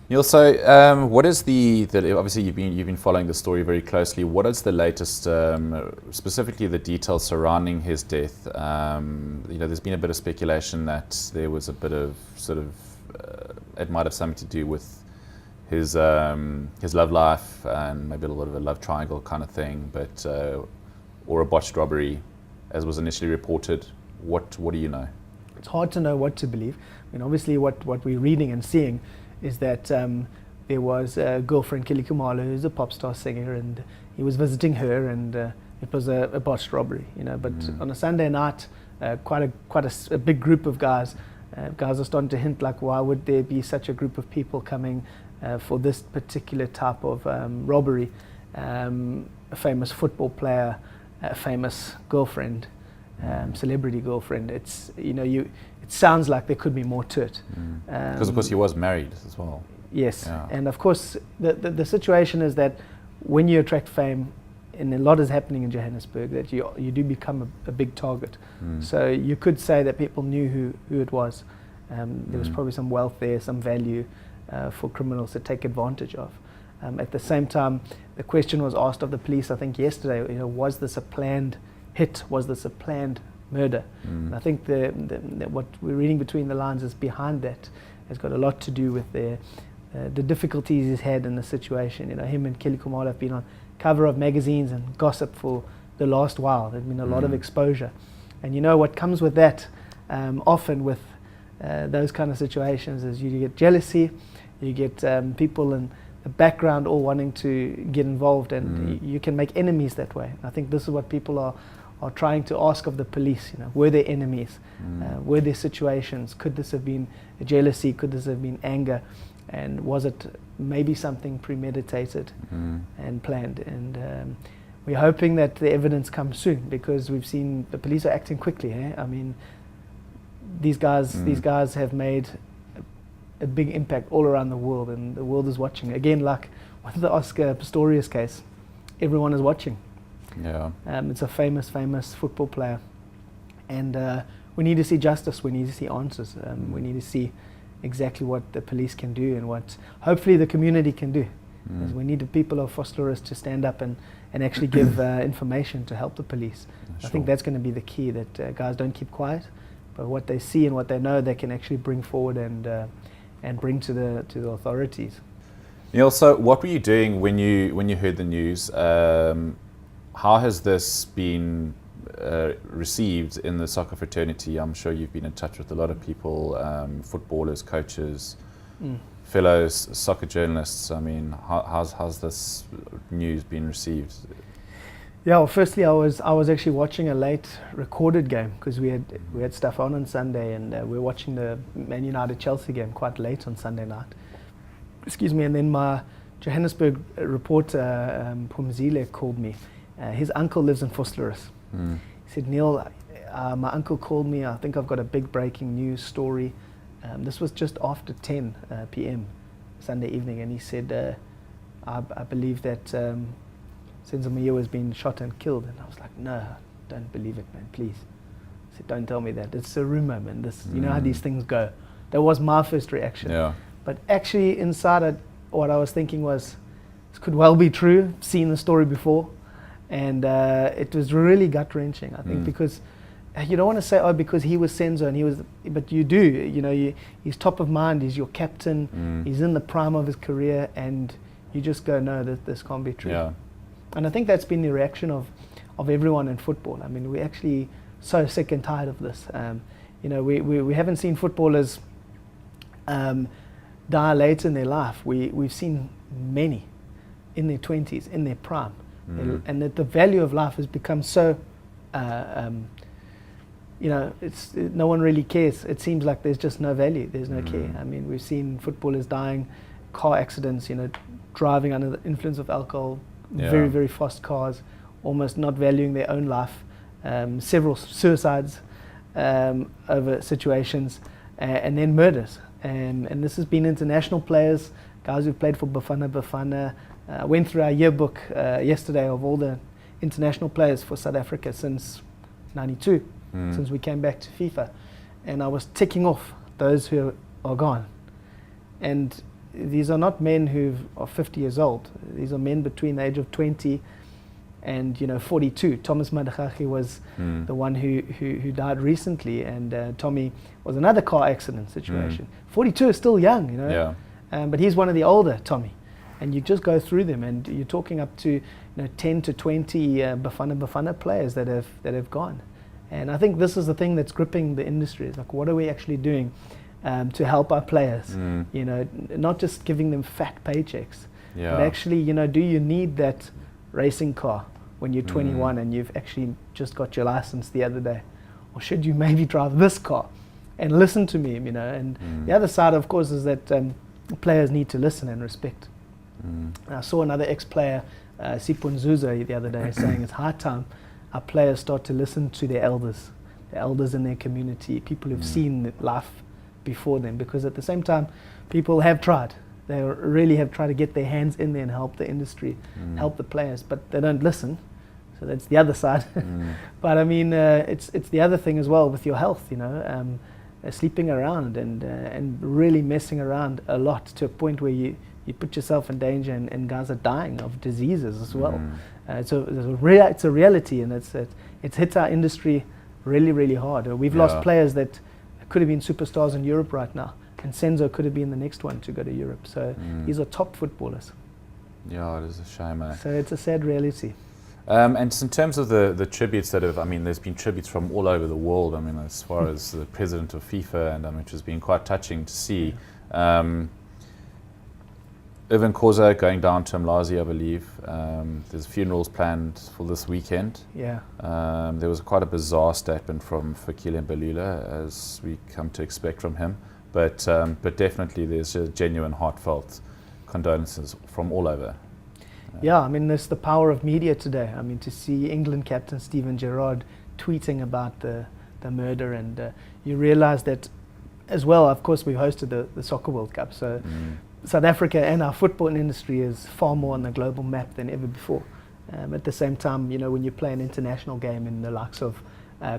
Neil, so what is obviously you've been following the story very closely. What is the latest, specifically the details surrounding his death? There's been a bit of speculation that there was a bit of it might have something to do with his love life and maybe a little bit of a love triangle kind of thing, but or a botched robbery, as was initially reported. What do you know? It's hard to know what to believe. I mean, obviously, what we're reading and seeing is that there was a girlfriend, Kelly Khumalo, who's a pop star singer, and he was visiting her, and it was a botched robbery, But on a Sunday night, quite a big group of guys are starting to hint, like, why would there be such a group of people coming for this particular type of robbery? A famous football player, a famous girlfriend, celebrity girlfriend. It's it sounds like there could be more to it. Because of course he was married as well. Yes, yeah. And of course the situation is that when you attract fame, and a lot is happening in Johannesburg, that you do become a big target. So you could say that people knew who it was. There was probably some wealth there, some value for criminals to take advantage of. At the same time, the question was asked of the police, I think yesterday, was this a planned hit? Was this a planned murder? And I think what we're reading between the lines is behind that has got a lot to do with the difficulties he's had in the situation. Him and Kelly Khumalo have been on cover of magazines and gossip for the last while. There's been a lot of exposure. And what comes with that often with those kind of situations is you get jealousy, you get people in the background all wanting to get involved, and you can make enemies that way. I think this is what people are trying to ask of the police. Were there enemies? Were there situations? Could this have been a jealousy? Could this have been anger? And was it maybe something premeditated and planned? And we're hoping that the evidence comes soon, because we've seen the police are acting quickly. I mean, these guys have made a big impact all around the world, and the world is watching. Again, like with the Oscar Pistorius case, everyone is watching. Yeah. It's a famous football player, and we need to see justice. We need to see answers. We need to see exactly what the police can do and what hopefully the community can do. We need the people of Vosloorus to stand up and actually give information to help the police. Sure. I think that's going to be the key, that guys don't keep quiet, but what they see and what they know, they can actually bring forward and bring to the authorities. Neil, so what were you doing when you heard the news? How has this been received in the soccer fraternity? I'm sure you've been in touch with a lot of people, footballers, coaches, fellow soccer journalists. I mean, how's this news been received? Yeah, well, firstly, I was actually watching a late recorded game, because we had stuff on Sunday, and we were watching the Man United Chelsea game quite late on Sunday night. Excuse me, and then my Johannesburg reporter Phumzile called me. His uncle lives in Vosloorus. He said, Neil, my uncle called me. I think I've got a big breaking news story. This was just after 10 p.m. Sunday evening, and he said, I believe that Senzo Mayiwa has been shot and killed. And I was like, no, don't believe it, man, please. He said, don't tell me that. It's a rumor, man. You know how these things go. That was my first reaction. Yeah. But actually inside what I was thinking was, this could well be true. Seen the story before. And it was really gut-wrenching, I think, because you don't want to say, oh, because he was Senzo and he was, but you do, he's top of mind, he's your captain, he's in the prime of his career, and you just go, no, this can't be true. Yeah. And I think that's been the reaction of everyone in football. I mean, we're actually so sick and tired of this. We haven't seen footballers die late in their life. We've seen many in their 20s, in their prime. And that the value of life has become so, no one really cares. It seems like there's just no value, there's no care. I mean, we've seen footballers dying, car accidents, driving under the influence of alcohol, very, very fast cars, almost not valuing their own life, several suicides over situations, and then murders. And this has been international players, guys who've played for Bafana. I went through our yearbook yesterday of all the international players for South Africa since '92, since we came back to FIFA, and I was ticking off those who are gone. And these are not men who are 50 years old. These are men between the age of 20 and 42. Thomas Madachaki was the one who died recently, and Tommy was another car accident situation. 42 is still young, Yeah. but he's one of the older Tommy, and you just go through them, and you're talking up to 10 to 20 Bafana players that have gone. And I think this is the thing that's gripping the industry. It's like, what are we actually doing to help our players? Not just giving them fat paychecks, but actually, do you need that racing car when you're 21 and you've actually just got your license the other day? Or should you maybe drive this car and listen to me, And the other side, of course, is that players need to listen and respect. I saw another ex-player, Sipho Nzuza, the other day saying it's high time our players start to listen to their elders in their community, people who've seen life before them, because at the same time, people have tried. They really have tried to get their hands in there and help the industry, help the players, but they don't listen. So that's the other side. But I mean, it's the other thing as well with your health, sleeping around and really messing around a lot to a point where you put yourself in danger, and guys are dying of diseases as well. It's a reality, and it's hit our industry really, really hard. We've lost players that could have been superstars in Europe right now, and Senzo could have been the next one to go to Europe. So these are top footballers. Yeah, it is a shame. So it's a sad reality. And just in terms of the tributes that have, there's been tributes from all over the world. As far as the president of FIFA, and which has been quite touching to see. Irvin Khoza going down to Mlazi, I believe. There's funerals planned for this weekend. Yeah. There was quite a bizarre statement from Fikile Mbalula, as we come to expect from him. But definitely there's a genuine, heartfelt condolences from all over. Yeah, there's the power of media today. To see England captain Steven Gerrard tweeting about the murder, and you realize that as well. Of course, we hosted the Soccer World Cup, so South Africa and our football industry is far more on the global map than ever before. At the same time, when you play an international game in the likes of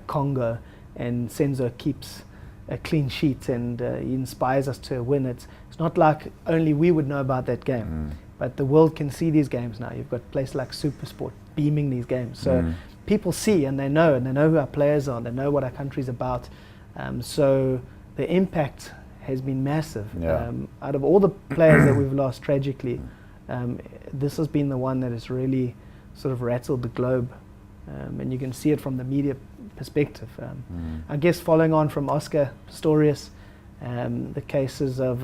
Congo, and Senzo keeps a clean sheet and he inspires us to win, it's not like only we would know about that game, but the world can see these games now. You've got places like SuperSport beaming these games, so people see and they know who our players are, they know what our country's about. So the impact has been massive. Out of all the players that we've lost tragically, this has been the one that has really sort of rattled the globe, and you can see it from the media perspective. I guess following on from Oscar Pistorius, the cases of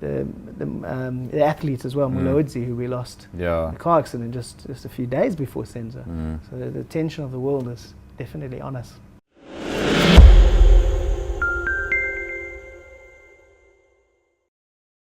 the athletes as well, Molodzi, who we lost in a car accident just a few days before Senzo. So the attention of the world is definitely on us.